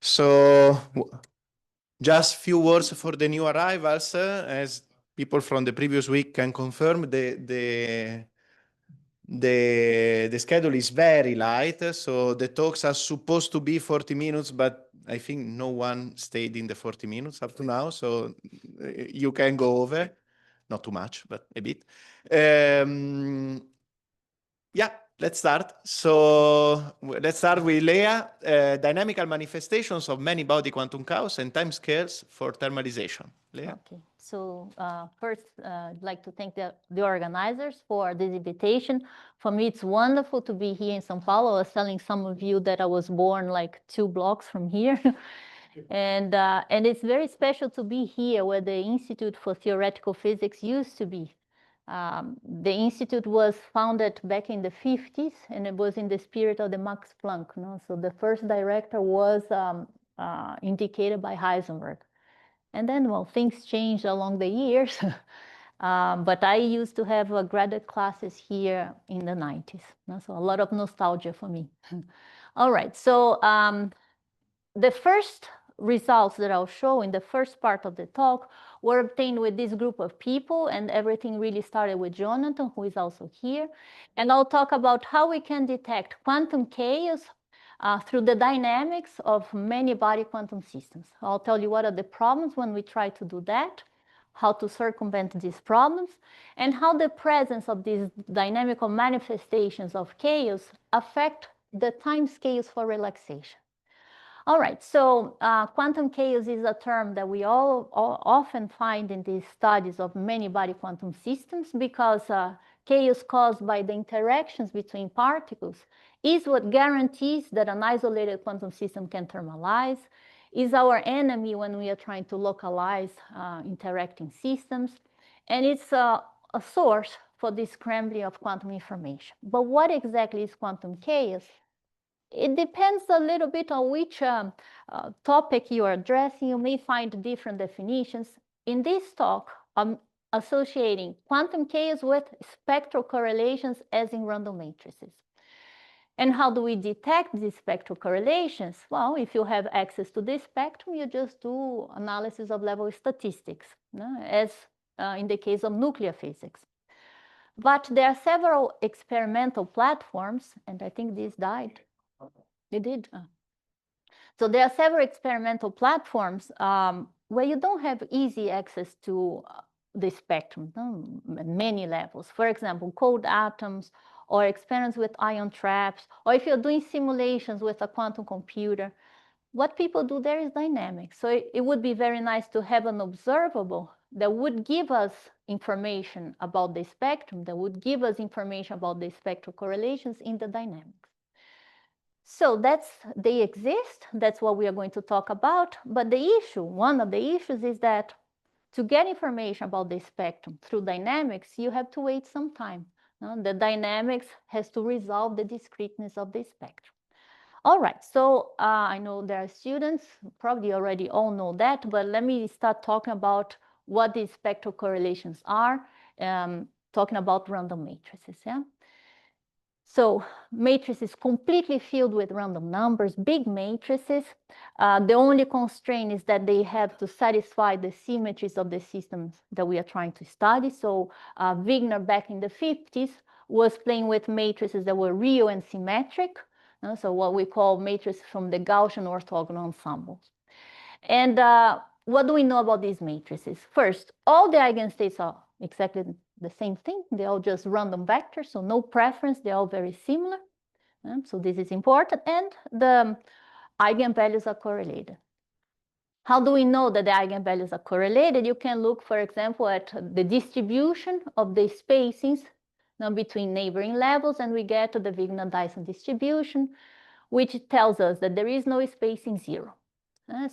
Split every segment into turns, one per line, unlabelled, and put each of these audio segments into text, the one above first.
So just few words for the new arrivals, as people from the previous week can confirm, the schedule is very light, so the talks are supposed to be 40 minutes, but I think no one stayed in the 40 minutes up to now, so you can go over, not too much, but a bit. Yeah, let's start. So let's start with Lea, dynamical manifestations of many-body quantum chaos and timescales for thermalization. Lea?
Okay, so first, I'd like to thank the organizers for this invitation. For me, it's wonderful to be here in São Paulo. I was telling some of you that I was born like 2 blocks from here. And it's very special to be here where the Institute for Theoretical Physics used to be. The institute was founded back in the 50s, and it was in the spirit of the Max Planck. So the first director was indicated by Heisenberg. And then, well, things changed along the years. But I used to have graduate classes here in the 90s. So a lot of nostalgia for me. All right, so the first results that I'll show in the first part of the talk were obtained with this group of people, and everything really started with Jonathan, who is also here. And I'll talk about how we can detect quantum chaos through the dynamics of many-body quantum systems. I'll tell you what are the problems when we try to do that, how to circumvent these problems, and how the presence of these dynamical manifestations of chaos affect the time scales for relaxation. All right, so quantum chaos is a term that we all often find in these studies of many-body quantum systems because chaos caused by the interactions between particles is what guarantees that an isolated quantum system can thermalize, is our enemy when we are trying to localize interacting systems, and it's a source for the scrambling of quantum information. But what exactly is quantum chaos? It depends a little bit on which topic you are addressing. You may find different definitions. In this talk, I'm associating quantum chaos with spectral correlations as in random matrices. And how do we detect these spectral correlations? Well, if you have access to this spectrum, you just do analysis of level statistics, as in the case of nuclear physics. But there are several experimental platforms, and I think this died. It did. So there are several experimental platforms where you don't have easy access to the spectrum at many levels. For example, cold atoms, or experiments with ion traps, or if you're doing simulations with a quantum computer, what people do there is dynamic. So it would be very nice to have an observable that would give us information about the spectrum, that would give us information about the spectral correlations in the dynamics. So they exist, that's what we are going to talk about, but the issue, one of the issues is that to get information about the spectrum through dynamics, you have to wait some time. The dynamics has to resolve the discreteness of the spectrum. All right, so I know there are students, probably already all know that, but let me start talking about what these spectral correlations are, talking about random matrices, yeah? So matrices completely filled with random numbers, big matrices. The only constraint is that they have to satisfy the symmetries of the systems that we are trying to study. So Wigner back in the 50s was playing with matrices that were real and symmetric. So what we call matrices from the Gaussian orthogonal ensembles. And what do we know about these matrices? First, all the eigenstates are exactly the same thing. They're all just random vectors, so no preference. They're all very similar. So this is important. And the eigenvalues are correlated. How do we know that the eigenvalues are correlated? You can look, for example, at the distribution of the spacings between neighboring levels, and we get to the Wigner-Dyson distribution, which tells us that there is no spacing 0.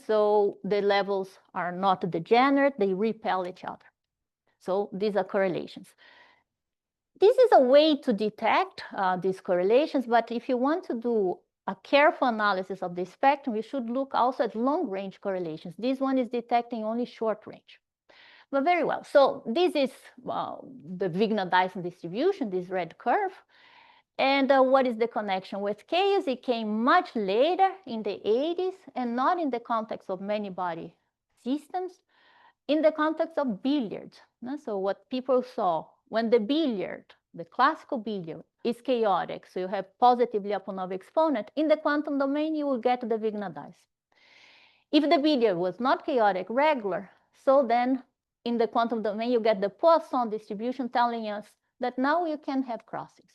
So the levels are not degenerate, they repel each other. So these are correlations. This is a way to detect these correlations, but if you want to do a careful analysis of the spectrum, you should look also at long-range correlations. This one is detecting only short range. But very well, so this is the Wigner-Dyson distribution, this red curve. And what is the connection with chaos? It came much later in the 80s and not in the context of many-body systems, in the context of billiards. So what people saw when the billiard, the classical billiard, is chaotic, so you have positively Lyapunov exponent, in the quantum domain, you will get the Wigner dice. If the billiard was not chaotic, regular, so then in the quantum domain, you get the Poisson distribution telling us that now you can have crossings.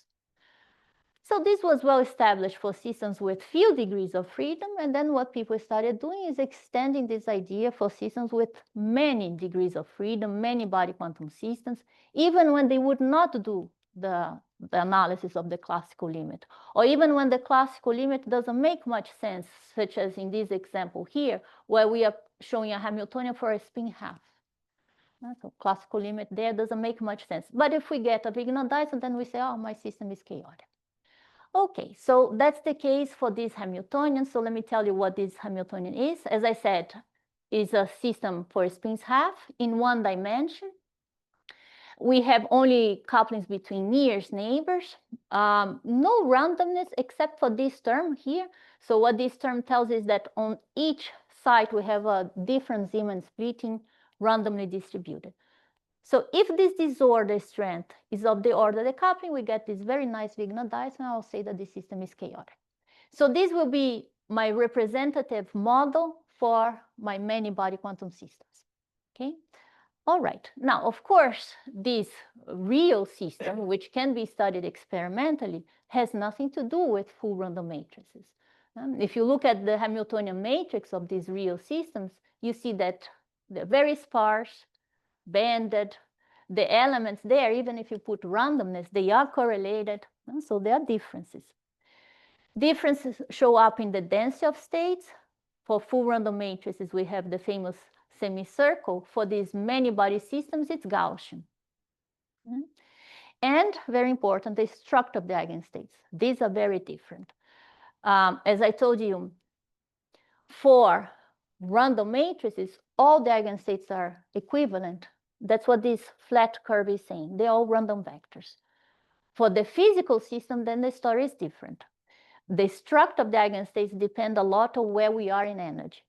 So this was well established for systems with few degrees of freedom. And then what people started doing is extending this idea for systems with many degrees of freedom, many body quantum systems, even when they would not do the analysis of the classical limit, or even when the classical limit doesn't make much sense, such as in this example here, where we are showing a Hamiltonian for a spin half. So classical limit there doesn't make much sense. But if we get a Wigner dice, then we say, oh, my system is chaotic. Okay, so that's the case for this Hamiltonian. So let me tell you what this Hamiltonian is. As I said, is a system for spins half in one dimension. We have only couplings between nearest neighbors, no randomness except for this term here. So what this term tells is that on each site we have a different Zeeman splitting randomly distributed. So if this disorder strength is of the order of the coupling, we get this very nice Wigner dice, and I'll say that the system is chaotic. So this will be my representative model for my many body quantum systems. Okay. All right. Now, of course, this real system, which can be studied experimentally, has nothing to do with full random matrices. If you look at the Hamiltonian matrix of these real systems, you see that they're very sparse, banded. The elements there, even if you put randomness, they are correlated. So there are differences. Differences show up in the density of states. For full random matrices, we have the famous semicircle. For these many body systems, it's Gaussian. And very important, the structure of the eigenstates. These are very different. As I told you, for random matrices, all the eigenstates are equivalent. That's what this flat curve is saying. They're all random vectors. For the physical system, then the story is different. The structure of the eigenstates depend a lot on where we are in energy.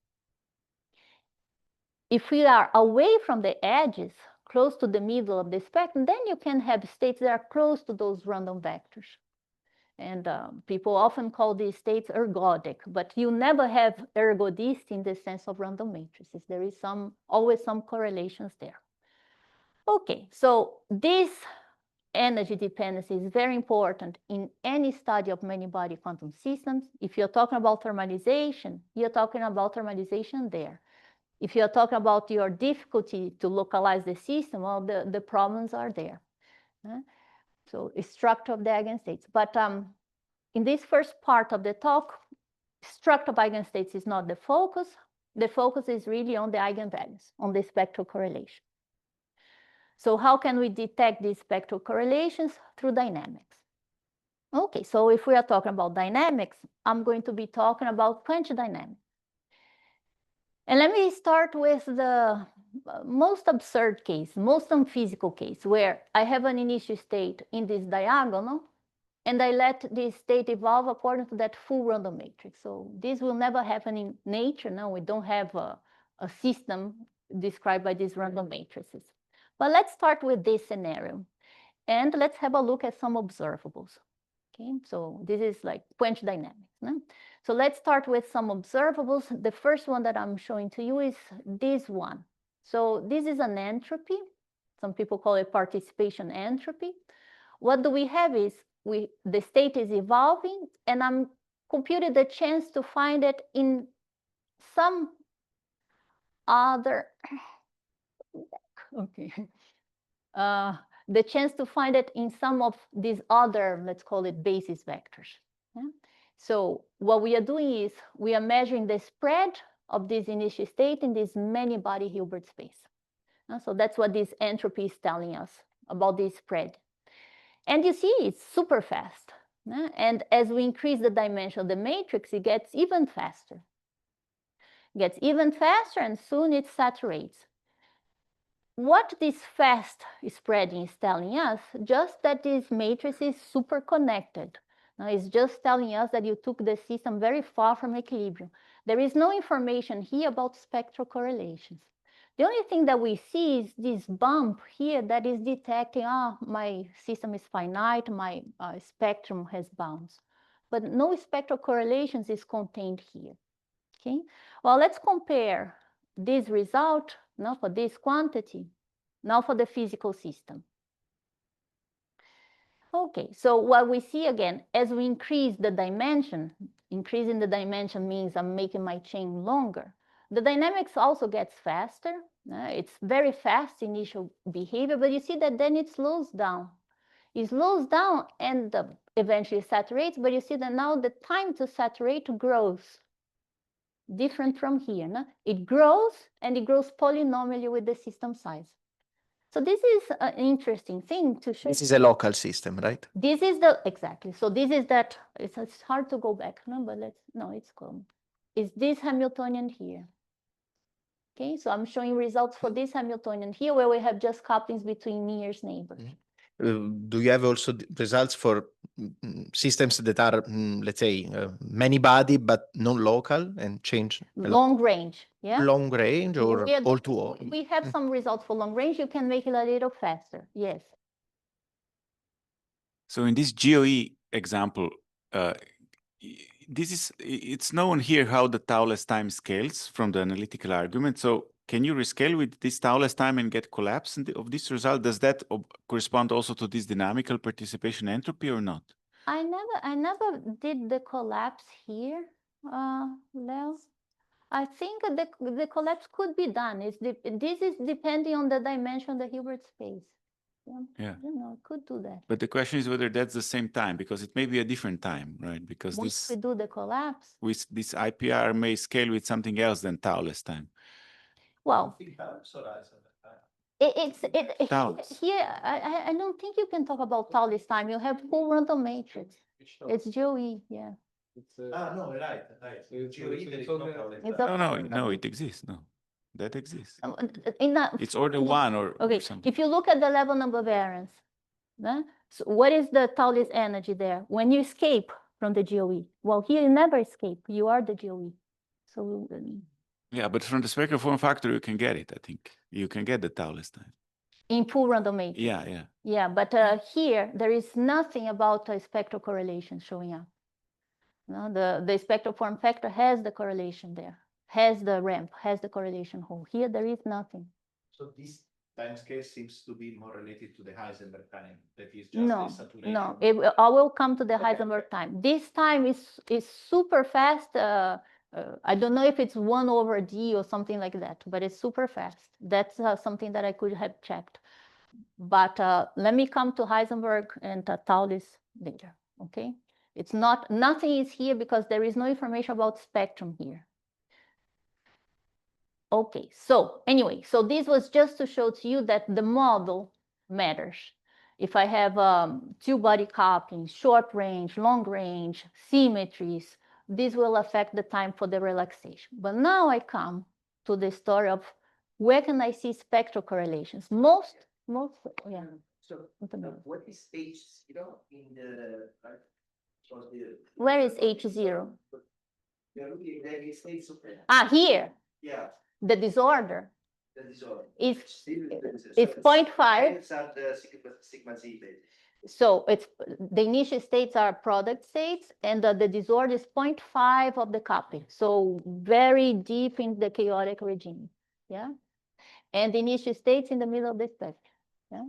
If we are away from the edges, close to the middle of the spectrum, then you can have states that are close to those random vectors. And people often call these states ergodic, but you never have ergodicity in the sense of random matrices. There is always some correlations there. Okay, so this energy dependency is very important in any study of many body quantum systems. If you're talking about thermalization, you're talking about thermalization there. If you're talking about your difficulty to localize the system, well, the problems are there. So it's structure of the eigenstates. But in this first part of the talk, structure of eigenstates is not the focus. The focus is really on the eigenvalues, on the spectral correlation. So how can we detect these spectral correlations? Through dynamics. Okay, so if we are talking about dynamics, I'm going to be talking about quench dynamics. And let me start with the most absurd case, most unphysical case, where I have an initial state in this diagonal, and I let this state evolve according to that full random matrix. So this will never happen in nature. No, we don't have a system described by these random matrices. But let's start with this scenario, and let's have a look at some observables. Okay, so this is like quench dynamics. No? So let's start with some observables. The first one that I'm showing to you is this one. So this is an entropy. Some people call it participation entropy. What do we have is the state is evolving, and I'm computing the chance to find it in some other, okay. The chance to find it in some of these other, let's call it basis vectors. Yeah? So what we are doing is we are measuring the spread of this initial state in this many body Hilbert space. So that's what this entropy is telling us about this spread. And you see, it's super fast. And as we increase the dimension of the matrix, it gets even faster. It gets even faster, and soon it saturates. What this fast spreading is telling us, just that this matrix is super connected. Now, it's just telling us that you took the system very far from equilibrium. There is no information here about spectral correlations. The only thing that we see is this bump here that is detecting, my system is finite, my spectrum has bounds. But no spectral correlations is contained here. Okay, well, let's compare this result now for this quantity, now for the physical system. Okay, so what we see again, as we increase the dimension, increasing the dimension means I'm making my chain longer. The dynamics also gets faster. It's very fast initial behavior, but you see that then it slows down. It slows down and eventually saturates, but you see that now the time to saturate grows. Different from here. No? It grows, and it grows polynomially with the system size. So this is an interesting thing to show.
This is a local system, right?
This is the, exactly. So this is that, it's hard to go back, no, but it's cool. Is this Hamiltonian here? Okay, so I'm showing results for this Hamiltonian here, where we have just couplings between nearest neighbors.
Do you have also results for systems that are, let's say, many body but non-local and change
long range, yeah?
Long range or all to all?
We have some results for long range. You can make it a little faster, yes.
So in this GOE example, it's known here how the tau-less time scales from the analytical argument. So can you rescale with this tau-less time and get collapse of this result? Does that correspond also to this dynamical participation entropy or not?
I never did the collapse here, Leo. I think the collapse could be done. This is depending on the dimension of the Hilbert space.
Yeah.
I don't know, it could do that.
But the question is whether that's the same time, because it may be a different time, right? Because
once we do the collapse,
with this IPR may scale with something else than tau-less time.
Well,
Tau-less.
here I don't think you can talk about tau-less time. You have full random matrix. It's GOE, yeah.
No, right. GOE, there is no tau-less.
No, it exists. No, that exists. It's
Order
order one or
okay.
something.
If you look at the level number variance, so what is the tau-less energy there when you escape from the GOE? Well, here you never escape. You are the GOE. So
yeah, but from the spectral form factor, you can get it. I think you can get the tau-less time
in full random matrix.
Yeah.
But here there is nothing about a spectral correlation showing up. No, the spectral form factor has the correlation there, has the ramp, has the correlation hole. Here there is nothing.
So this time scale seems to be more related to the Heisenberg time. That is just the saturation.
No, I will come to the Heisenberg time. This time is super fast. I don't know if it's 1/d or something like that, but it's super fast. That's something that I could have checked. But let me come to Heisenberg and tau-less later, okay? It's not, nothing is here because there is no information about spectrum here. Okay, so anyway, so this was just to show to you that the model matters. If I have two body coupling, short range, long range, symmetries, this will affect the time for the relaxation. But now I come to the story of where can I see spectral correlations? Yeah.
So what is H0 in the
where is H0? Here.
Yeah.
The disorder.
The disorder.
It's 0.5.
Sigma Z.
So it's the initial states are product states, and the disorder is 0.5 of the coupling. So very deep in the chaotic regime. Yeah. And the initial states in the middle of the spectrum. Yeah.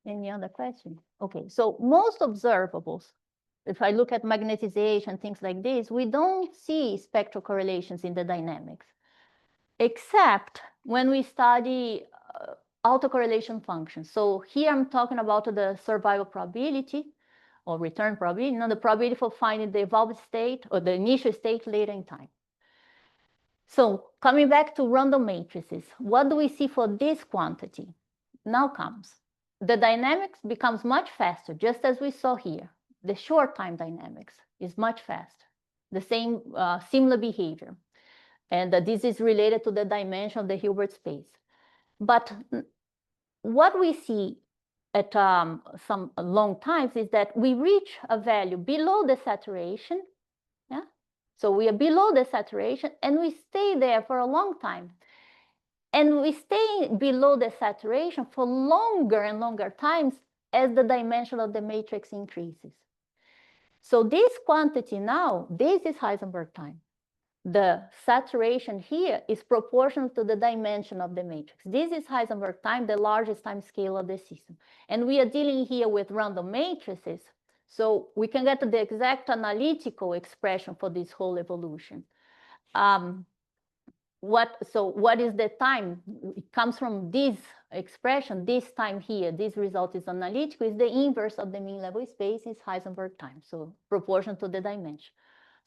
Any other questions? Okay, so most observables, if I look at magnetization, things like this, we don't see spectral correlations in the dynamics, except when we study autocorrelation functions. So here I'm talking about the survival probability or return probability, the probability for finding the evolved state or the initial state later in time. So coming back to random matrices, what do we see for this quantity? Now comes. The dynamics becomes much faster, just as we saw here. The short time dynamics is much faster. The same similar behavior. And this is related to the dimension of the Hilbert space. But what we see at some long times is that we reach a value below the saturation. Yeah, so we are below the saturation and we stay there for a long time. And we stay below the saturation for longer and longer times as the dimension of the matrix increases. So this quantity now, this is Heisenberg time. The saturation here is proportional to the dimension of the matrix. This is Heisenberg time, the largest time scale of the system. And we are dealing here with random matrices, so we can get the exact analytical expression for this whole evolution. What is the time? It comes from this expression, this time here, this result is analytical, is the inverse of the mean level space, is Heisenberg time, so proportional to the dimension.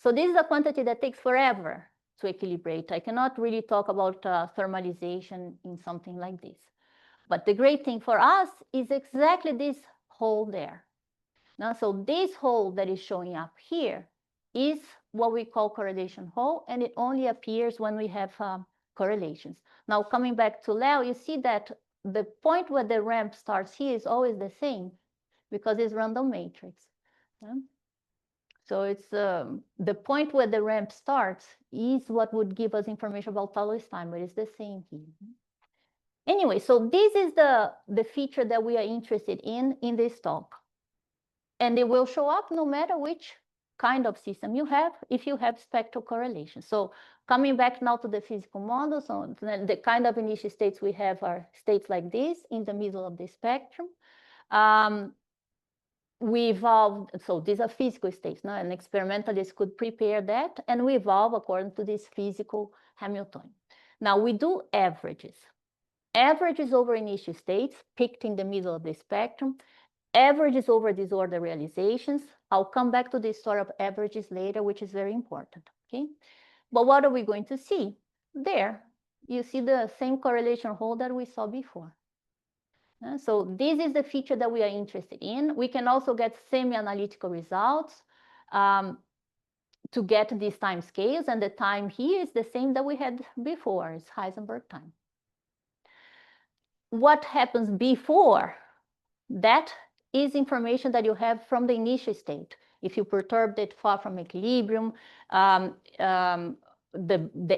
So this is a quantity that takes forever to equilibrate. I cannot really talk about thermalization in something like this. But the great thing for us is exactly this hole there. Now, so this hole that is showing up here is what we call correlation hole, and it only appears when we have correlations. Now, coming back to Leo, you see that the point where the ramp starts here is always the same because it's random matrix. Yeah? So it's the point where the ramp starts is what would give us information about Taoist time, but it's the same here. Anyway, so this is the feature that we are interested in this talk. And it will show up no matter which kind of system you have, if you have spectral correlation. So coming back now to the physical model, so the kind of initial states we have are states like this in the middle of the spectrum. We evolved, so these are physical states, no? And experimentalists could prepare that, and we evolve according to this physical Hamiltonian. Now we do averages. Averages over initial states picked in the middle of the spectrum, averages over disorder realizations. I'll come back to this story of averages later, which is very important, okay? But what are we going to see? There, you see the same correlation hole that we saw before. So this is the feature that we are interested in. We can also get semi-analytical results to get these time scales, and the time here is the same that we had before, it's Heisenberg time. What happens before that is information that you have from the initial state. If you perturbed it far from equilibrium, the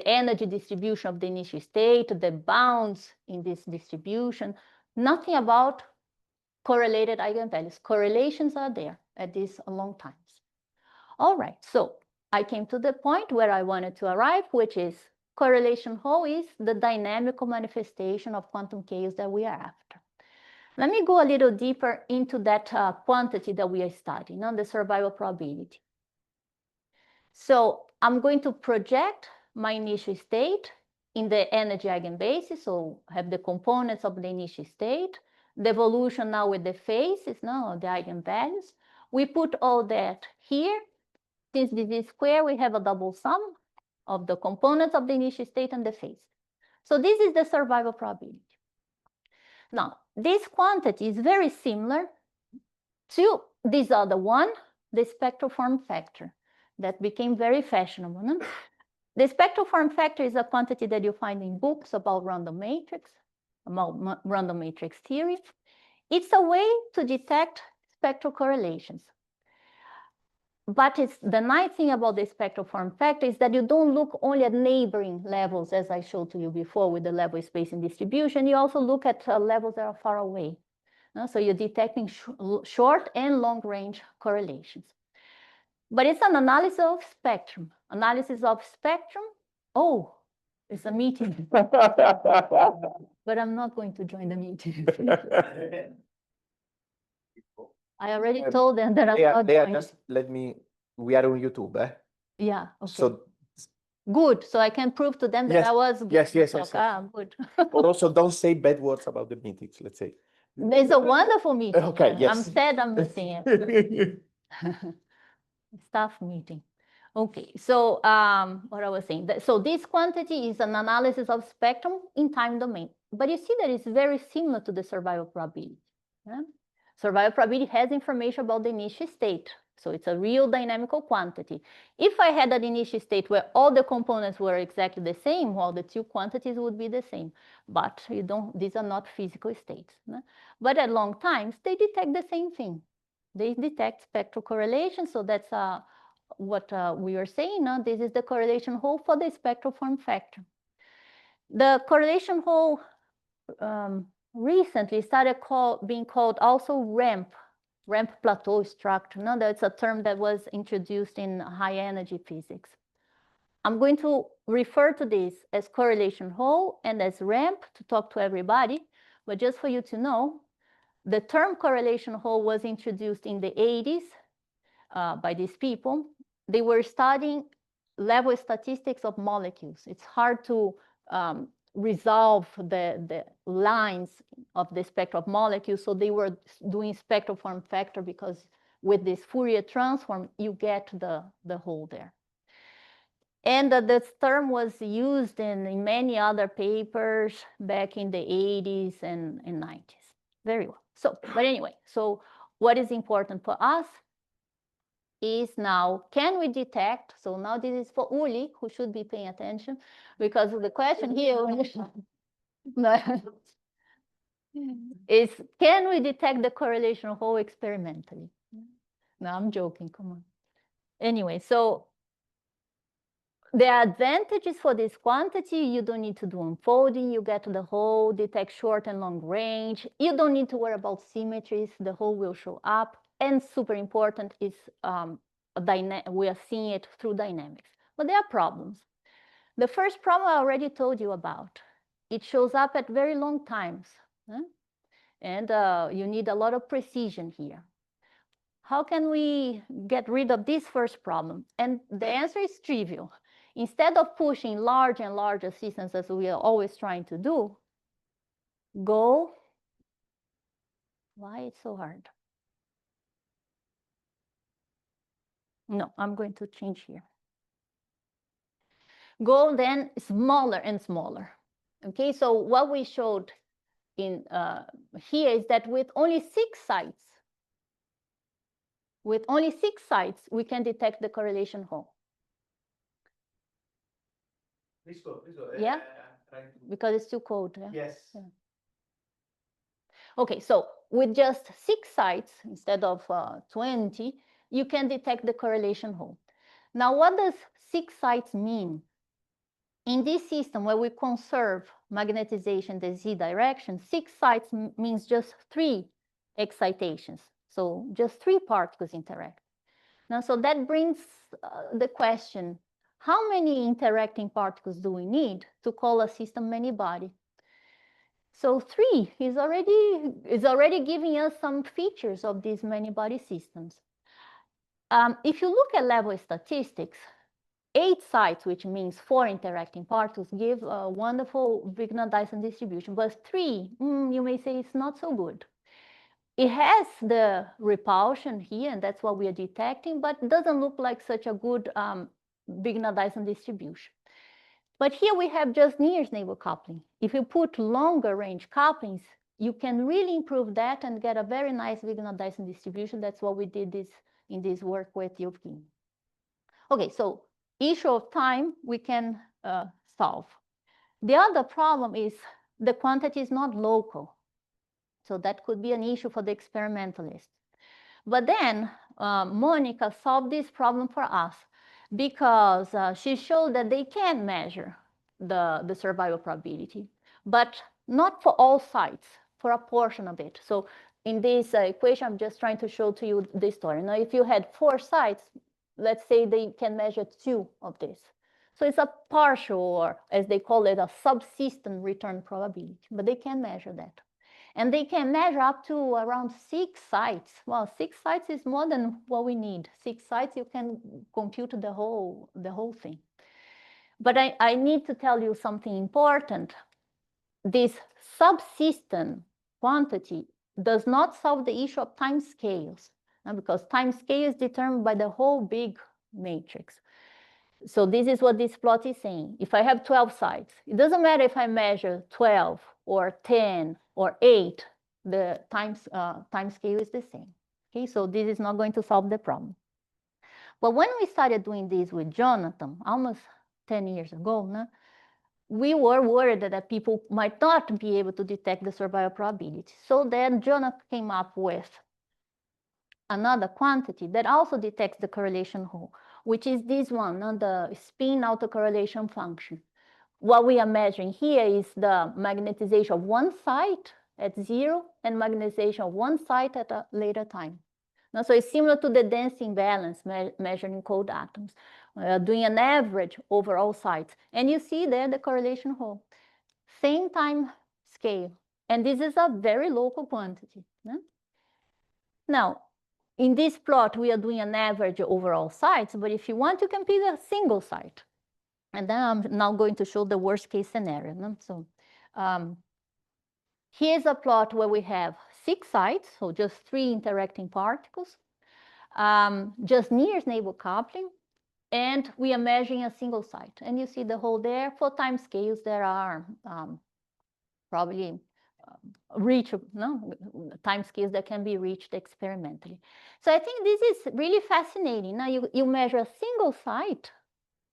energy distribution of the initial state, the bounds in this distribution, nothing about correlated eigenvalues. Correlations are there at these long times. All right, so I came to the point where I wanted to arrive, which is correlation hole is the dynamical manifestation of quantum chaos that we are after. Let me go a little deeper into that quantity that we are studying, on the survival probability. So I'm going to project my initial state in the energy eigenbasis, so have the components of the initial state, the evolution now with the phases, now the eigenvalues. We put all that here. Since this is square, we have a double sum of the components of the initial state and the phase. So this is the survival probability. Now, this quantity is very similar to this other one, the spectral form factor, that became very fashionable. No? The spectral form factor is a quantity that you find in books about random matrix theory. It's a way to detect spectral correlations. But the nice thing about the spectral form factor is that you don't look only at neighboring levels, as I showed to you before with the level space and distribution. You also look at levels that are far away. So you're detecting short and long range correlations. But it's an analysis of spectrum. Analysis of spectrum, oh, it's a meeting. But I'm not going to join the meeting. I already told them that I'm not joining.
Just let me, we are on YouTube, eh?
Yeah, okay.
So
good, so I can prove to them that
yes,
I was good.
yes.
Ah, good.
Or also don't say bad words about the meetings, let's say.
It's a wonderful meeting.
Okay, yes.
I'm sad I'm missing it. Staff meeting. Okay, so what I was saying, so this quantity is an analysis of spectrum in time domain, but you see that it's very similar to the survival probability. Yeah? Survival probability has information about the initial state. So it's a real dynamical quantity. If I had an initial state where all the components were exactly the same, well, the two quantities would be the same. But you don't, these are not physical states. No? But at long times, they detect the same thing. They detect spectral correlation. So that's what we were saying. No? This is the correlation hole for the spectral form factor. The correlation hole recently started being called also ramp plateau structure. No, that's a term that was introduced in high energy physics. I'm going to refer to this as correlation hole and as ramp to talk to everybody. But just for you to know, the term correlation hole was introduced in the 80s by these people. They were studying level statistics of molecules. It's hard to resolve the lines of the spectrum of molecules. So they were doing spectral form factor because with this Fourier transform, you get the hole there. And this term was used in many other papers back in the 80s and 90s. Very well. So, but anyway, so what is important for us is now, can we detect, so now this is for Uli, who should be paying attention, because the question here is, can we detect the correlation hole experimentally? No, I'm joking, come on. Anyway, so the advantages for this quantity, you don't need to do unfolding, you get the hole, detect short and long range. You don't need to worry about symmetries, the hole will show up. And super important is we are seeing it through dynamics. But there are problems. The first problem I already told you about. It shows up at very long times. And you need a lot of precision here. How can we get rid of this first problem? And the answer is trivial. Instead of pushing large and larger systems as we are always trying to do, go, why it's so hard? No, I'm going to change here. Go then smaller and smaller. Okay, so what we showed in here is that with only 6 sites, we can detect the correlation hole.
Please go.
Yeah, because it's too cold. Yeah?
Yes.
Yeah. Okay, so with just 6 sites instead of 20, you can detect the correlation hole. Now, what does 6 sites mean? In this system where we conserve magnetization in the z direction, 6 sites means just 3 excitations. So just 3 particles interact. Now, so that brings the question, how many interacting particles do we need to call a system many-body? So 3 is already giving us some features of these many-body systems. If you look at level statistics, 8 sites, which means 4 interacting particles, give a wonderful Wigner-Dyson distribution. But 3, you may say it's not so good. It has the repulsion here, and that's what we are detecting, but it doesn't look like such a good Wigner-Dyson distribution. But here we have just near-neighbor coupling. If you put longer range couplings, you can really improve that and get a very nice Wigner-Dyson distribution. That's what we did in this work with Yovkin. Okay, so issue of time we can solve. The other problem is the quantity is not local. So that could be an issue for the experimentalists. But then Monica solved this problem for us because she showed that they can measure the survival probability, but not for all sites, for a portion of it. So in this equation, I'm just trying to show to you the story. Now, if you had 4 sites, let's say they can measure 2 of this. So it's a partial, or as they call it, a subsystem return probability, but they can measure that. And they can measure up to around 6 sites. Well, 6 sites is more than what we need. 6 sites, you can compute the whole thing. But I need to tell you something important. This subsystem quantity does not solve the issue of time scales, because time scale is determined by the whole big matrix. So this is what this plot is saying. If I have 12 sites, it doesn't matter if I measure 12 or 10 or 8, the time scale is the same. Okay, so this is not going to solve the problem. But when we started doing this with Jonathan, almost 10 years ago, no, we were worried that people might not be able to detect the survival probability. So then Jonathan came up with another quantity that also detects the correlation hole, which is this one, the spin autocorrelation function. What we are measuring here is the magnetization of one site at 0 and magnetization of one site at a later time. Now, so it's similar to the density imbalance measured in cold atoms, doing an average over all sites. And you see there the correlation hole. Same time scale. And this is a very local quantity. No? Now, in this plot, we are doing an average over all sites, but if you want, you can pick a single site. And then I'm now going to show the worst case scenario. No? So here's a plot where we have 6 sites, so just 3 interacting particles, just near neighbor coupling, and we are measuring a single site. And you see the hole there. For time scales, there are probably reachable, no? Time scales that can be reached experimentally. So I think this is really fascinating. Now you measure a single site,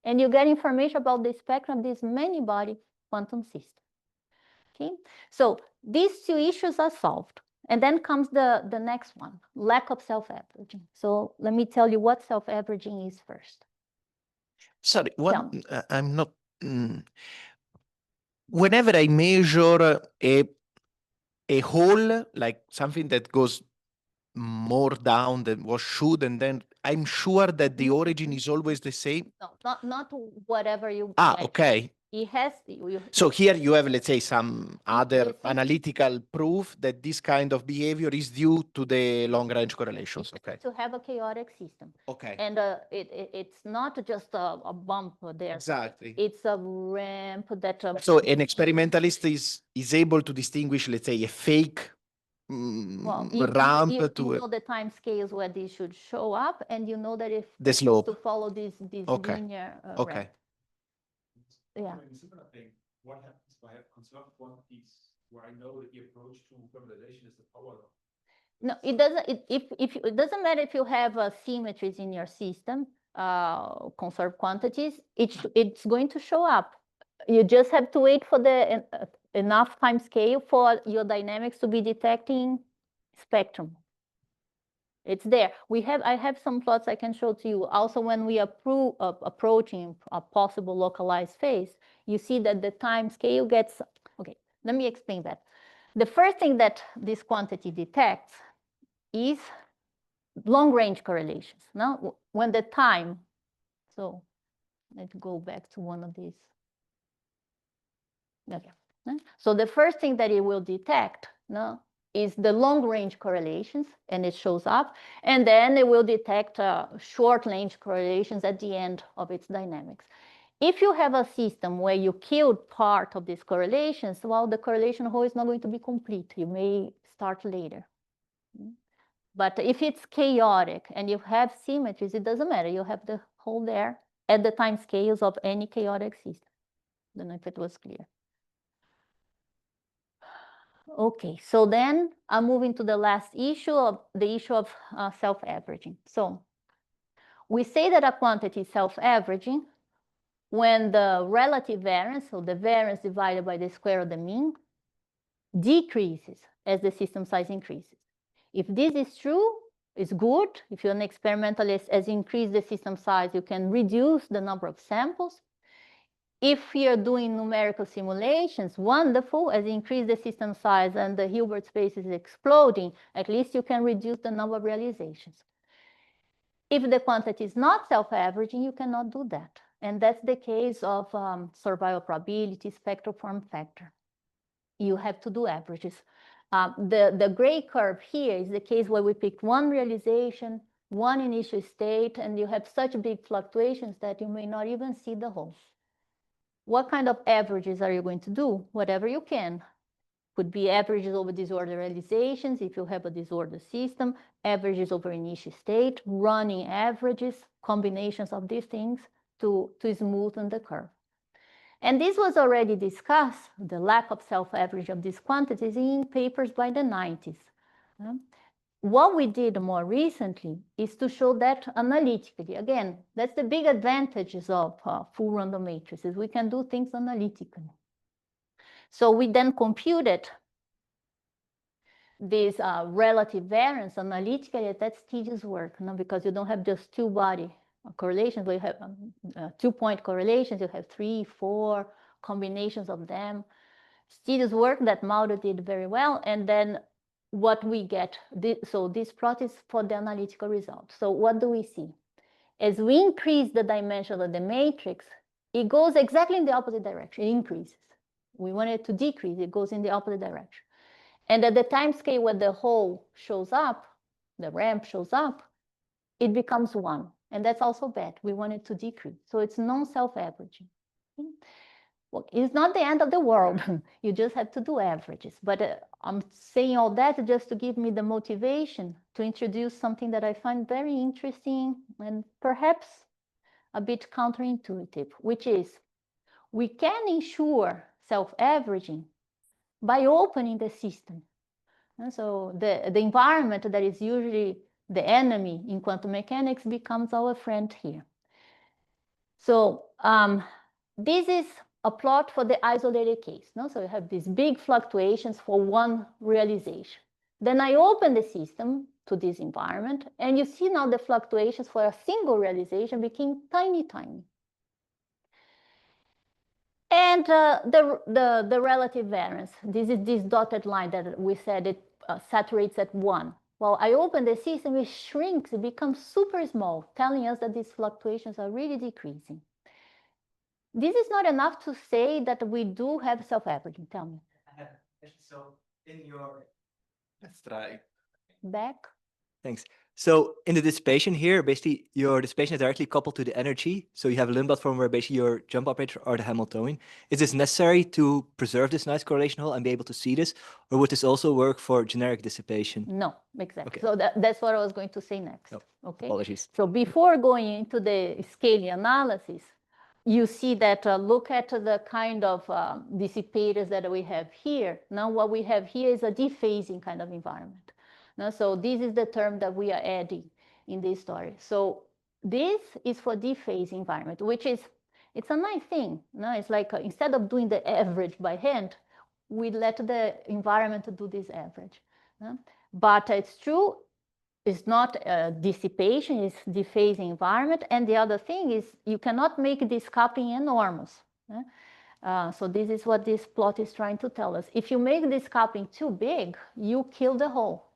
and you get information about the spectrum of this many-body quantum system. Okay, so these 2 issues are solved. And then comes the next one, lack of self-averaging. So let me tell you what self-averaging is first.
Sorry, I'm not. Whenever I measure a hole, like something that goes more down than what should, and then I'm sure that the origin is always the same.
No, not whatever you.
Okay.
It has.
So here you have, let's say, some other
Yes,
analytical proof that this kind of behavior is due to the long-range correlations. Okay.
To have a chaotic system.
Okay.
And it's not just a bump there.
Exactly.
It's a ramp that.
So an experimentalist is able to distinguish, let's say, a fake
Well,
ramp
you
to
know the time scales where these should show up, and you know that if
the slope
to follow this linear
okay.
ramp. Yeah.
Similar thing, what happens if I have conserved quantities where I know that the approach to thermalization is the power law?
No, it doesn't. It doesn't matter if you have symmetries in your system, conserved quantities. It's going to show up. You just have to wait for the enough time scale for your dynamics to be detecting spectrum. It's there. I have some plots I can show to you. Also, when we are approaching a possible localized phase, you see that the time scale gets. Okay, let me explain that. The first thing that this quantity detects is long-range correlations. Now, when the time, so let's go back to one of these. Okay. So the first thing that it will detect is the long-range correlations, and it shows up. And then it will detect short-range correlations at the end of its dynamics. If you have a system where you killed part of these correlations, well, the correlation hole is not going to be complete. You may start later. But if it's chaotic and you have symmetries, it doesn't matter. You have the hole there at the time scales of any chaotic system. I don't know if it was clear. Okay, so then I'm moving to the last issue of the issue of self-averaging. So we say that a quantity is self-averaging when the relative variance, so the variance divided by the square of the mean, decreases as the system size increases. If this is true, it's good. If you're an experimentalist, as you increase the system size, you can reduce the number of samples. If you're doing numerical simulations, wonderful. As you increase the system size and the Hilbert space is exploding, at least you can reduce the number of realizations. If the quantity is not self-averaging, you cannot do that. And that's the case of survival probability, spectral form factor. You have to do averages. The gray curve here is the case where we picked one realization, one initial state, and you have such big fluctuations that you may not even see the whole. What kind of averages are you going to do? Whatever you can. Could be averages over disorder realizations if you have a disorder system, averages over initial state, running averages, combinations of these things to smoothen the curve. And this was already discussed, the lack of self-average of these quantities in papers by the 90s. what we did more recently is to show that analytically. Again, that's the big advantages of full random matrices. We can do things analytically. So we then computed this relative variance analytically. That's tedious work, because you don't have just two body correlations, but you have 2-point correlations. You have 3, 4 combinations of them. It's tedious work that Mauro did very well. And then what we get, so this plot is for the analytical result. So what do we see? As we increase the dimension of the matrix, it goes exactly in the opposite direction. It increases. We want it to decrease. It goes in the opposite direction. And at the time scale where the hole shows up, the ramp shows up, it becomes 1. And that's also bad. We want it to decrease. So it's non-self-averaging. Well, it's not the end of the world. You just have to do averages. But I'm saying all that just to give me the motivation to introduce something that I find very interesting and perhaps a bit counterintuitive, which is we can ensure self-averaging by opening the system. And so the environment that is usually the enemy in quantum mechanics becomes our friend here. So this is a plot for the isolated case. No? So you have these big fluctuations for one realization. Then I open the system to this environment, and you see now the fluctuations for a single realization became tiny, tiny. And the relative variance, this is this dotted line that we said it saturates at 1. Well, I open the system, it shrinks, it becomes super small, telling us that these fluctuations are really decreasing. This is not enough to say that we do have self-averaging. Tell me.
So in your
Let's try.
Back.
Thanks. So in the dissipation here, basically your dissipation is directly coupled to the energy. So you have a Lindblad form where basically your jump operator are the Hamiltonian. Is this necessary to preserve this nice correlation hole and be able to see this? Or would this also work for generic dissipation?
No, exactly.
Okay.
So that's what I was going to say next.
Oh,
okay.
Apologies.
So before going into the scaling analysis, you see that look at the kind of dissipators that we have here. Now what we have here is a dephasing kind of environment. Now, so this is the term that we are adding in this story. So this is for dephasing environment, which is, it's a nice thing. No? It's like instead of doing the average by hand, we let the environment do this average. No? But it's true, it's not dissipation, it's dephasing environment. And the other thing is you cannot make this coupling enormous. So this is what this plot is trying to tell us. If you make this coupling too big, you kill the hole.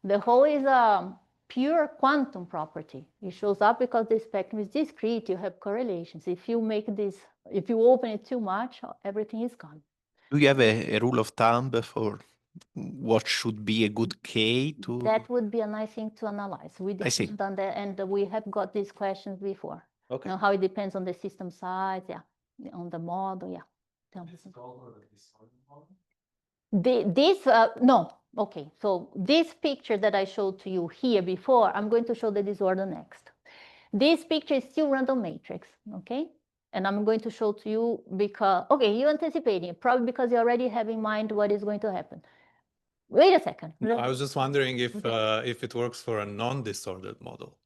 The hole is a pure quantum property. It shows up because the spectrum is discrete, you have correlations. If you make this, if you open it too much, everything is gone.
Do you have a rule of thumb for what should be a good K to?
That would be a nice thing to analyze. We
I see.
haven't done that, and we have got these questions before.
Okay.
How it depends on the system size, yeah, on the model, yeah. Tell me
It's
something.
called the disorder model.
No, okay. So this picture that I showed to you here before, I'm going to show the disorder next. This picture is still random matrix, okay? And I'm going to show to you because, okay, you're anticipating it, probably because you already have in mind what is going to happen. Wait a second.
I was just wondering if
Okay.
if it works for a non-disordered model.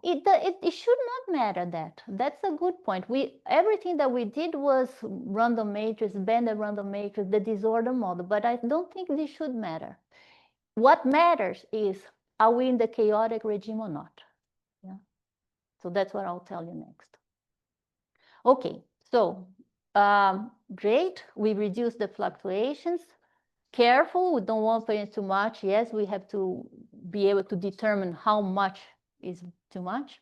It should not matter that. That's a good point. Everything that we did was random matrix, banded random matrix, the disorder model, but I don't think this should matter. What matters is, are we in the chaotic regime or not? Yeah. So that's what I'll tell you next. Okay, so great. We reduced the fluctuations. Careful, we don't want to pay too much. Yes, we have to be able to determine how much is too much.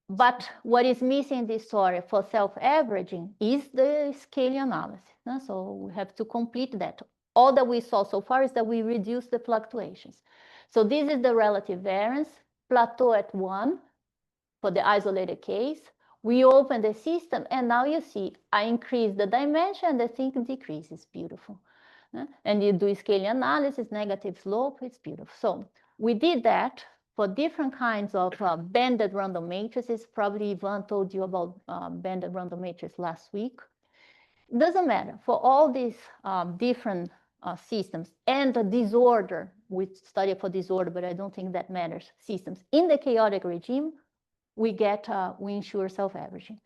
But what is missing in this story for self-averaging is the scaling analysis. No? So we have to complete that. All that we saw so far is that we reduce the fluctuations. So this is the relative variance, plateau at 1 for the isolated case. We open the system, and now you see I increase the dimension, and the thing decreases. Beautiful. And you do scaling analysis, negative slope, it's beautiful. So we did that for different kinds of banded random matrices. Probably Ivan told you about banded random matrix last week. It doesn't matter. For all these different systems and the disorder, we study for disorder, but I don't think that matters, systems in the chaotic regime, we ensure self-averaging.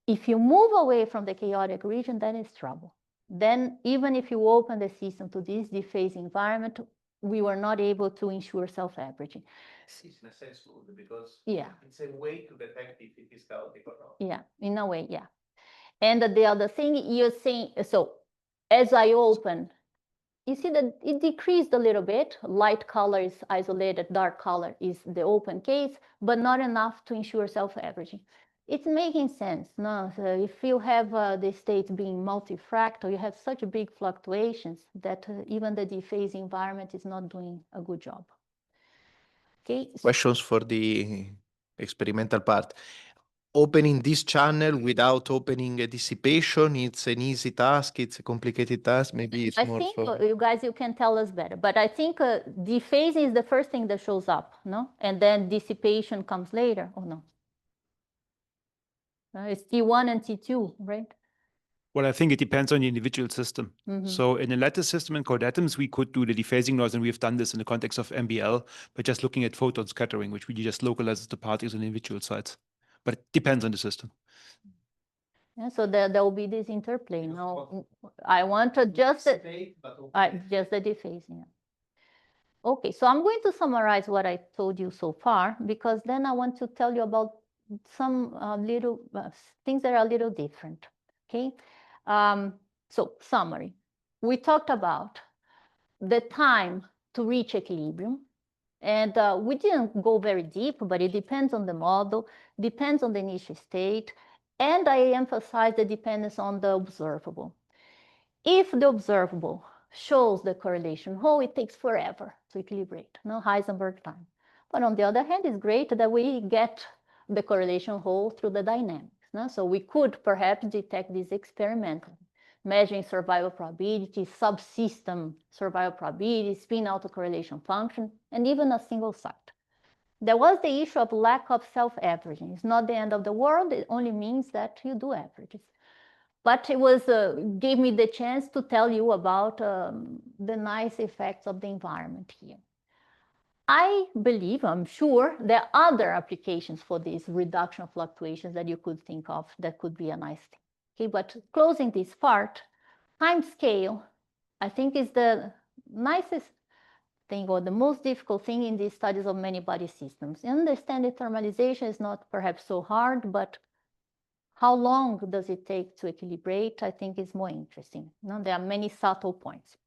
If you move away from the chaotic region, then it's trouble. Then even if you open the system to this dephased environment, we were not able to ensure self-averaging.
It's in a sense good because
Yeah.
it's a way to detect if it is chaotic or not.
Yeah, in a way, yeah. And the other thing you're saying, so as I open, you see that it decreased a little bit. Light color is isolated, dark color is the open case, but not enough to ensure self-averaging. It's making sense. No, so if you have the states being multifractal, you have such big fluctuations that even the dephased environment is not doing a good job. Okay.
Questions for the experimental part. Opening this channel without opening a dissipation, it's an easy task, it's a complicated task, maybe it's
I
more
think
for...
you guys, you can tell us better, but I think dephasing is the first thing that shows up, no? And then dissipation comes later, or no? It's T1 and T2, right?
Well, I think it depends on the individual system.
Mhm.
So in the lattice system in cold atoms, we could do the dephasing laws, and we've done this in the context of MBL by just looking at photon scattering, which really just localizes the particles in individual sites. But it depends on the system.
Yeah, so there will be this interplay. No, I want to just the dephasing. Yeah. Okay, so I'm going to summarize what I told you so far, because then I want to tell you about some little things that are a little different. Okay, so summary. We talked about the time to reach equilibrium. And we didn't go very deep, but it depends on the model, depends on the initial state, and I emphasize the dependence on the observable. If the observable shows the correlation hole, it takes forever to equilibrate, no Heisenberg time. But on the other hand, it's great that we get the correlation hole through the dynamics. No? So we could perhaps detect this experimentally, measuring survival probability, subsystem survival probability, spin autocorrelation function, and even a single site. There was the issue of lack of self-averaging. It's not the end of the world. It only means that you do averages. But it was gave me the chance to tell you about the nice effects of the environment here. I believe, I'm sure, there are other applications for this reduction of fluctuations that you could think of that could be a nice thing. Okay, but closing this part, time scale, I think is the nicest thing or the most difficult thing in these studies of many body systems. Understanding thermalization is not perhaps so hard, but how long does it take to equilibrate, I think is more interesting. Now, there are many subtle points.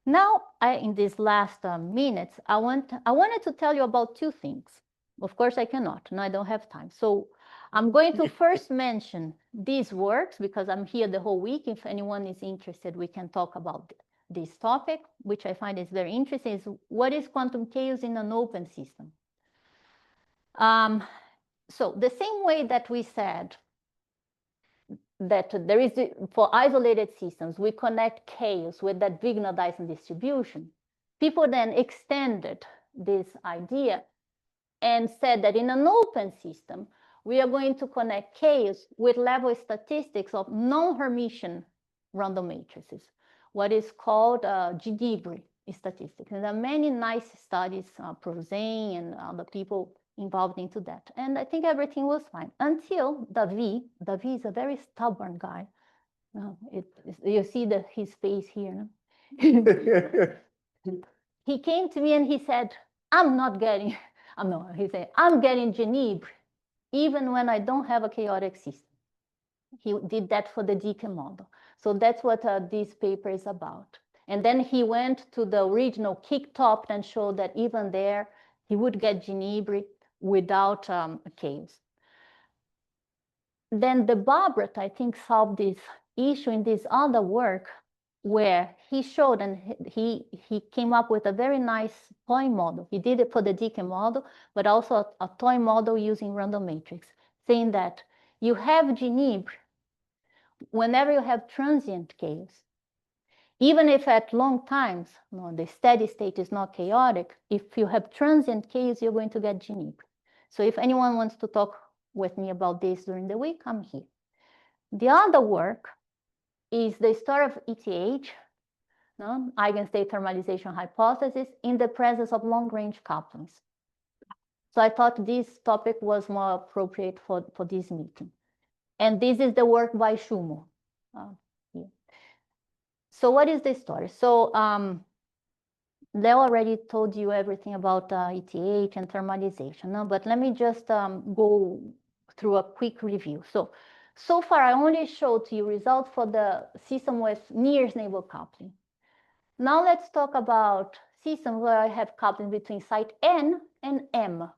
Now, in these last minutes, I wanted to tell you about two things. Of course, I cannot, and I don't have time. So I'm going to first mention these works because I'm here the whole week. If anyone is interested, we can talk about this topic, which I find is very interesting, is what is quantum chaos in an open system? So the same way that we said that there is, for isolated systems, we connect chaos with that Wigner-Dyson distribution. People then extended this idea and said that in an open system, we are going to connect chaos with level statistics of non-Hermitian random matrices, what is called Ginibri statistics. And there are many nice studies, Prozane and other people involved into that. And I think everything was fine until David is a very stubborn guy. You see his face here. No? He came to me and he said, he said, I'm getting Ginibri even when I don't have a chaotic system. He did that for the decay model. So that's what this paper is about. And then he went to the original kick-top and showed that even there, he would get Ginibri without chaos. Then the Bobrat, I think, solved this issue in this other work where he showed and he came up with a very nice toy model. He did it for the decay model, but also a toy model using random matrix, saying that you have Ginibri whenever you have transient chaos. Even if at long times, the steady state is not chaotic, if you have transient chaos, you're going to get Ginibri. So if anyone wants to talk with me about this during the week, I'm here. The other work is the story of ETH. no? Eigenstate thermalization hypothesis in the presence of long-range couplings. So I thought this topic was more appropriate for this meeting. And this is the work by Schumo. Here. So what is the story? So Leo already told you everything about ETH and thermalization, no? But let me just go through a quick review. So far, I only showed to you results for the system with nearest neighbor coupling. Now let's talk about systems where I have coupling between site N and M.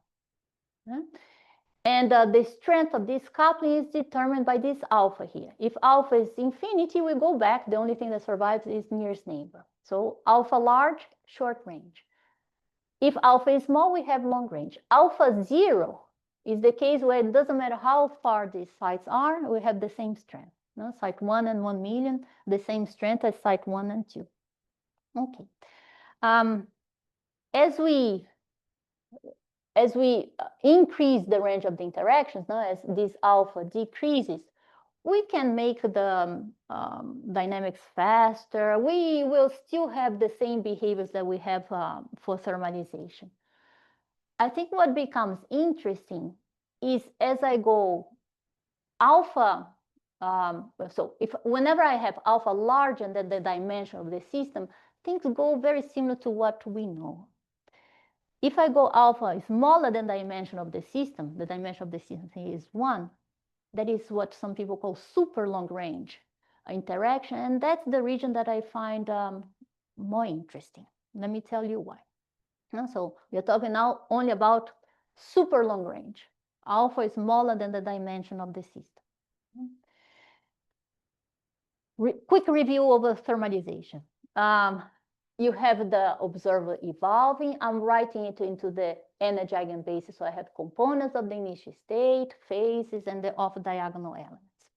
And the strength of this coupling is determined by this alpha here. If alpha is infinity, we go back. The only thing that survives is nearest neighbor. So alpha large, short range. If alpha is small, we have long range. Alpha 0 is the case where it doesn't matter how far these sites are, we have the same strength. No? Site 1 and 1 million, the same strength as site 1 and 2. Okay. As we increase the range of the interactions, no, as this alpha decreases, we can make the dynamics faster. We will still have the same behaviors that we have for thermalization. I think what becomes interesting is as I go alpha, so whenever I have alpha larger than the dimension of the system, things go very similar to what we know. If I go alpha smaller than the dimension of the system is 1. That is what some people call super long range interaction. And that's the region that I find more interesting. Let me tell you why. So we're talking now only about super long range. Alpha is smaller than the dimension of the system. Quick review over thermalization. You have the observer evolving. I'm writing it into the energy eigenbasis. So I have components of the initial state, phases, and the off-diagonal elements.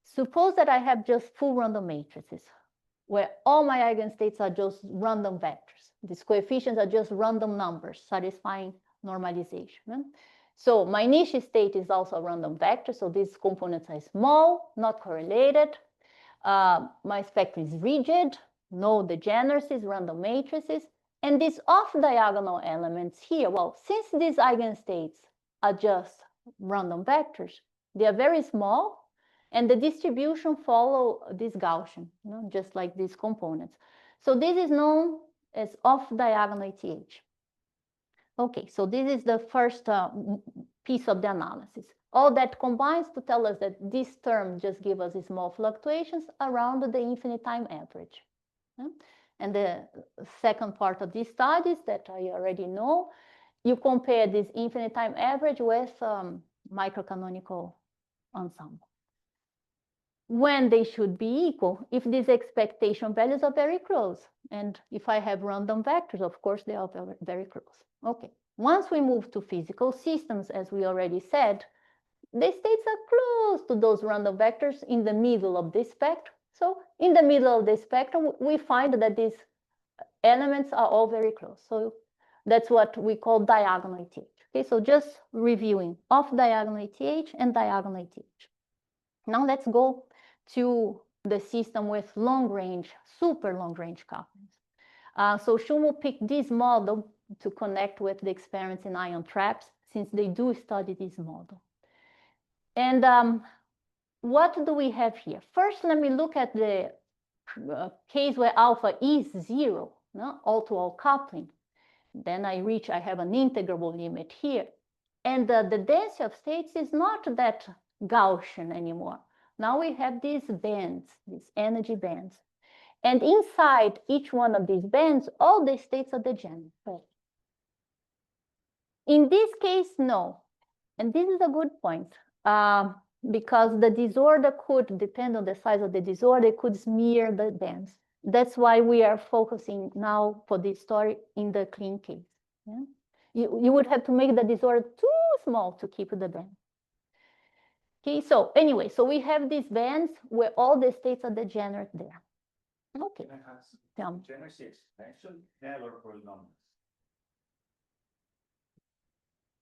Suppose that I have just full random matrices where all my eigenstates are just random vectors. These coefficients are just random numbers satisfying normalization. So my initial state is also a random vector. So these components are small, not correlated. My spectrum is rigid. No degeneracies, random matrices, and these off-diagonal elements here, well, since these eigenstates are just random vectors, they are very small, and the distribution follow this Gaussian, just like these components. So this is known as off-diagonal ETH. Okay, so this is the first piece of the analysis. All that combines to tell us that this term just gives us small fluctuations around the infinite time average. And the second part of these studies that I already know, you compare this infinite time average with microcanonical ensemble. When they should be equal, if these expectation values are very close. And if I have random vectors, of course, they are very, very close. Okay, once we move to physical systems, as we already said, the states are close to those random vectors in the middle of this spectrum. So in the middle of the spectrum, we find that these elements are all very close. So that's what we call diagonal ETH. Okay, so just reviewing off-diagonal ETH and diagonal ETH. Now let's go to the system with long-range, super long-range couplings. So Schumo picked this model to connect with the experiments in ion traps, since they do study this model. And what do we have here? First, let me look at the case where alpha is 0, no? All-to-all coupling. Then I have an integrable limit here. And the density of states is not that Gaussian anymore. Now we have these bands, these energy bands. And inside each one of these bands, all the states are degenerate. In this case, no. And this is a good point. Because the disorder could, depend on the size of the disorder, could smear the bands. That's why we are focusing now for this story in the clean case. Yeah? You would have to make the disorder too small to keep the band. Okay, so anyway, so we have these bands where all the states are degenerate there. Okay. Tell me.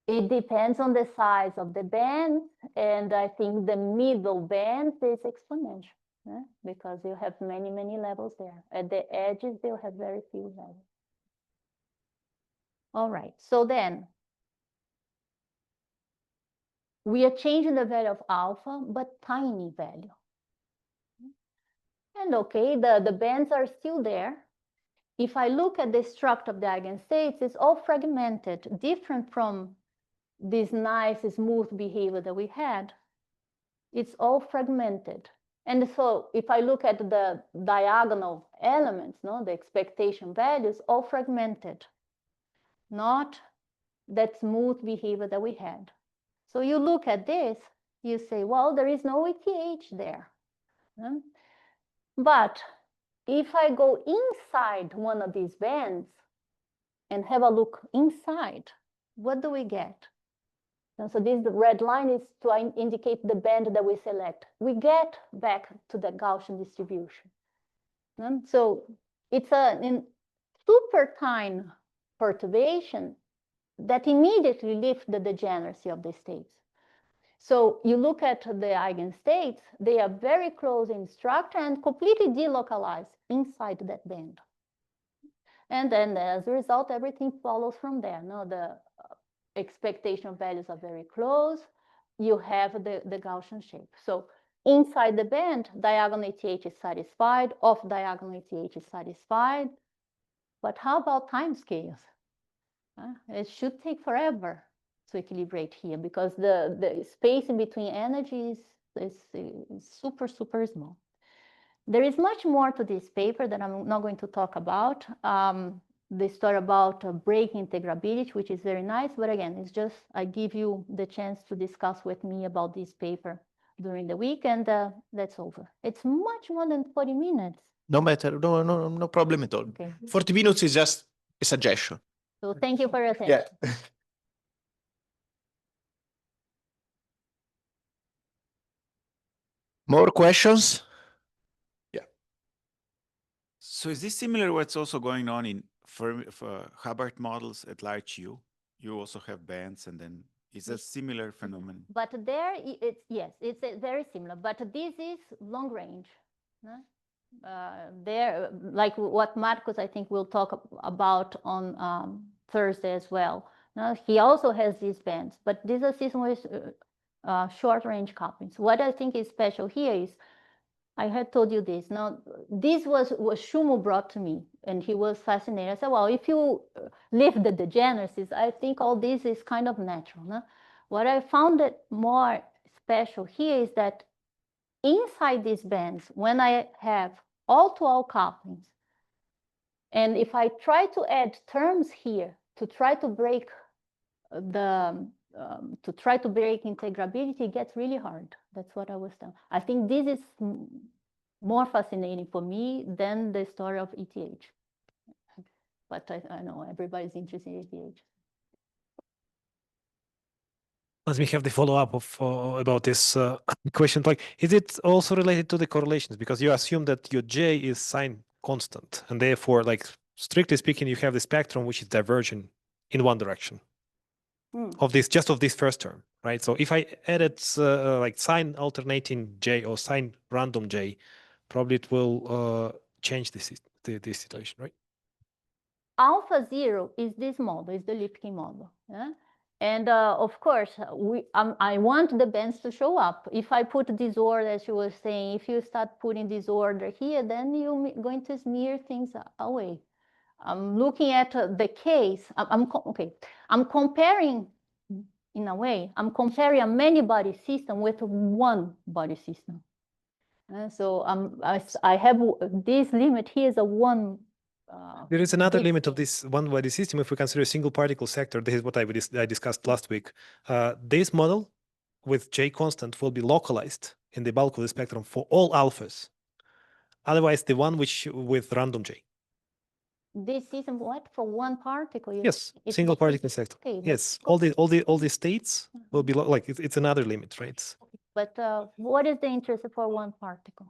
It depends on the size of the band, and I think the middle band is exponential. because you have many, many levels there. At the edges, they'll have very few levels. All right, so then we are changing the value of alpha, but tiny value. And okay, the bands are still there. If I look at the structure of the eigenstates, it's all fragmented, different from this nice, smooth behavior that we had. It's all fragmented. And so if I look at the diagonal elements, the expectation values, all fragmented, not that smooth behavior that we had. So you look at this, you say, well, there is no ETH there. But if I go inside one of these bands and have a look inside, what do we get? And so this red line is to indicate the band that we select. We get back to the Gaussian distribution. So it's a super tiny perturbation that immediately lifts the degeneracy of the states. So you look at the eigenstates, they are very close in structure and completely delocalized inside that band. And then as a result, everything follows from there. The expectation values are very close. You have the Gaussian shape. So inside the band, diagonal ETH is satisfied, off diagonal ETH is satisfied. But how about timescales? It should take forever to equilibrate here because the space in between energies is super, super small. There is much more to this paper that I'm not going to talk about. The story about breaking integrability, which is very nice, but again, it's just I give you the chance to discuss with me about this paper during the week, and that's over. It's much more than 40 minutes.
No matter, no problem at all.
Okay.
40 minutes is just a suggestion.
So thank you for your attention.
Yeah. More questions? Yeah.
So is this similar to what's also going on in for Hubbard models at large U? You also have bands, and then is a similar phenomenon?
But there, yes, it's very similar. But this is long range. There, like what Marcos, I think, will talk about on Thursday as well. He also has these bands, but this is a system with short range couplings. What I think is special here is, I had told you this. Now, this was what Shumo brought to me, and he was fascinated. I said, well, if you live the degeneracies, I think all this is kind of natural. No? What I found it more special here is that inside these bands, when I have all-to-all couplings, and if I try to add terms here to try to break integrability, it gets really hard. That's what I was telling. I think this is more fascinating for me than the story of ETH. But I know everybody's interested in ETH.
Let me have the follow-up of about this question. Like, is it also related to the correlations? Because you assume that your J is sign constant, and therefore, like strictly speaking, you have the spectrum which is divergent in one direction. Of this, just of this first term, right? So if I added like sign alternating J or sign random J, probably it will change this situation, right?
Alpha 0 is this model, is the Lipkin model. Yeah? And of course, I want the bands to show up. If I put disorder, as you were saying, if you start putting disorder here, then you're going to smear things away. I'm looking at the case. I'm comparing, in a way, I'm comparing a many-body system with one body system. So I have this limit here is a one.
There is another limit of this one-body system if we consider a single particle sector. This is what I discussed last week. This model with J constant will be localized in the bulk of the spectrum for all alphas. Otherwise, the one which with random J.
This system, what, for one particle?
Yes, single particle sector. Okay. Yes, all the states will be like it's another limit, right?
But what is the interest for one particle?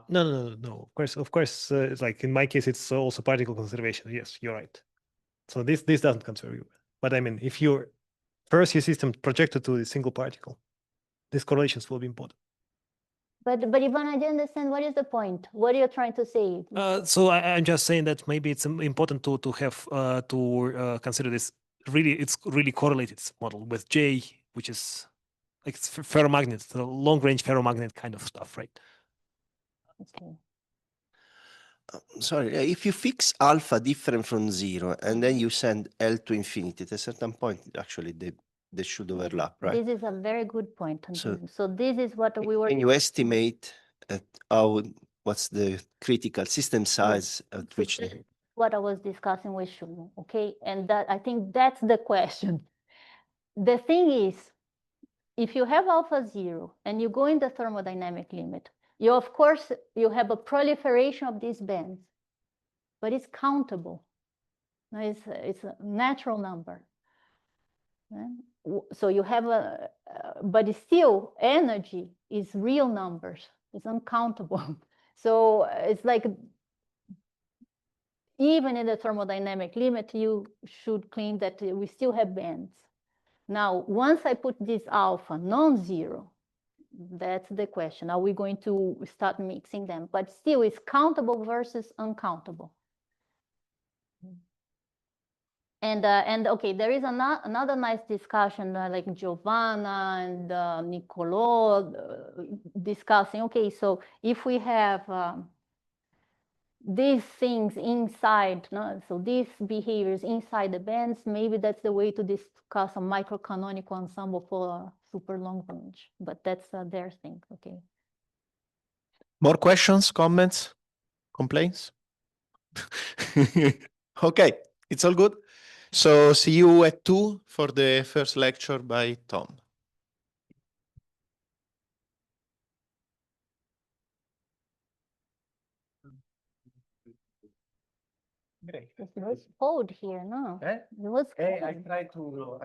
No. Of course. It's like in my case, it's also particle conservation. Yes, you're right. So this doesn't conserve you. But I mean, if your first your system projected to a single particle, these correlations will be important.
But Ivan, I didn't understand, what is the point? What are you trying to say?
So I'm just saying that maybe it's important to have to consider this it's really correlated model with J, which is like it's ferromagnet, the long range ferromagnet kind of stuff, right?
Okay.
Sorry, if you fix alpha different from 0 and then you send L to infinity, at a certain point, actually, they should overlap, right?
This is a very good point.
So-
So this is what we were.
Can you estimate at what's the critical system size at
So
which
that's what I was discussing with Shulu, okay? And that, I think that's the question. The thing is, if you have alpha 0 and you go in the thermodynamic limit, you of course, you have a proliferation of these bands, but it's countable. No, it's a natural number. Right? So you have but it's still energy is real numbers. It's uncountable. So it's like, even in the thermodynamic limit, you should claim that we still have bands. Now, once I put this alpha non-zero, that's the question. Are we going to start mixing them? But still, it's countable versus uncountable. And okay, there is another nice discussion, like Giovanna and Niccolò discussing, okay, so if we have these things inside, no? So these behaviors inside the bands, maybe that's the way to discuss a microcanonical ensemble for a super long range, but that's their thing, okay.
More questions, comments, complaints? Okay, it's all good. So see you at 2 for the first lecture by Tom.
It was cold here, no?
Eh?
It was
I
cold.
try to,